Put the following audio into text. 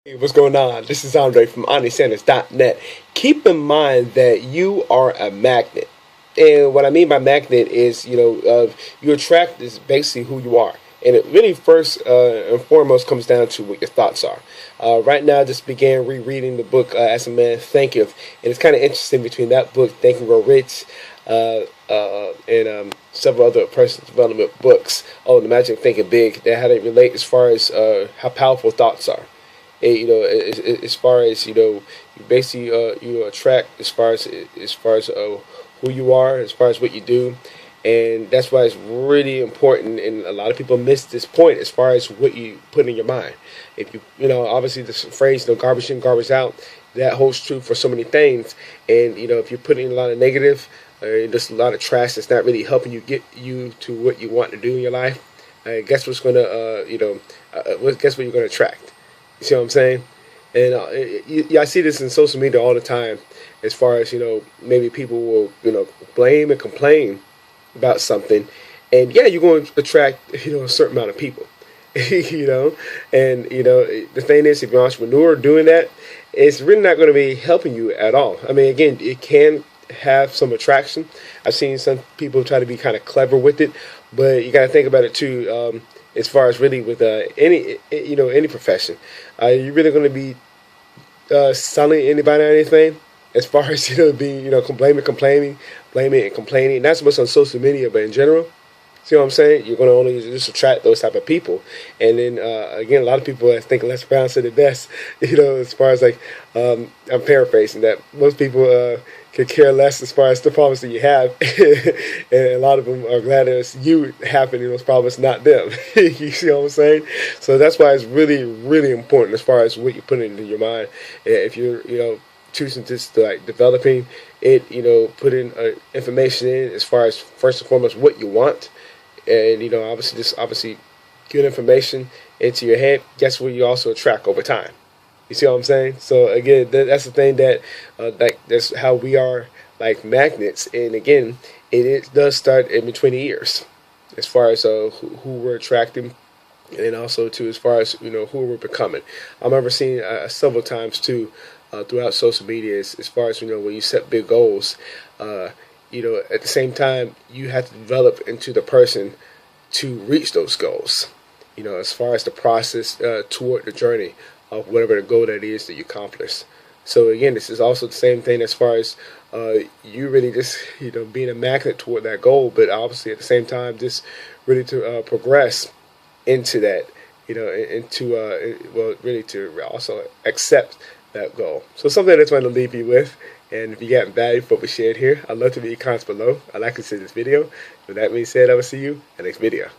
Hey, what's going on? This is Andre from AndreSanders.net. Keep in mind that you are a magnet. And what I mean by magnet is, you attract is basically who you are. And it really first and foremost comes down to what your thoughts are. Right now, I just began rereading the book As a Man Thinketh. And it's kind of interesting between that book, Think and Grow Rich, and several other personal development books. Oh, the Magic Thinking Big, that how they relate as far as how powerful thoughts are. As far as you basically attract as far as who you are, as far as what you do, and that's why it's really important. And a lot of people miss this point as far as what you put in your mind. If obviously this phrase, garbage in, garbage out, that holds true for so many things. And if you're putting in a lot of negative, just a lot of trash that's not really helping you get you to what you want to do in your life, guess what's gonna guess what you're gonna attract. You see what I'm saying? And I see this in social media all the time, as far as maybe people will blame and complain about something, and yeah, you're going to attract a certain amount of people, and the thing is, if you're an entrepreneur doing that, it's really not going to be helping you at all. I mean, again, it can have some attraction. I've seen some people try to be kind of clever with it, but you got to think about it too. As far as really with any profession, you're really going to be selling anybody on anything. As far as being complaining, blaming and complaining. Not so much on social media, but in general. See what I'm saying? You're going to only just attract those type of people. And then again, a lot of people, I think Les Brown said it best. As far as I'm paraphrasing that most people could care less as far as the problems that you have, and a lot of them are glad that it's you having those problems, not them. You see what I'm saying? So that's why it's really, really important as far as what you put into your mind. If you're, choosing just to developing it, putting information in as far as first and foremost what you want, and obviously good information into your head. Guess what? You also attract over time. You see what I'm saying? So again, that's the thing that that's how we are like magnets. And again, it does start in between the ears, as far as who we're attracting, and also to as far as who we're becoming. I remember seeing several times too throughout social media, as far as when you set big goals, at the same time you have to develop into the person to reach those goals. As far as the process toward the journey of whatever the goal that is that you accomplish. So again, this is also the same thing as far as you really just being a magnet toward that goal, but obviously at the same time just really to progress into that, really to also accept that goal. So something I just want to leave you with. And if you got value from what we shared here, I'd love to be in the comments below. I'd like to see this video. With that being said, I will see you in the next video.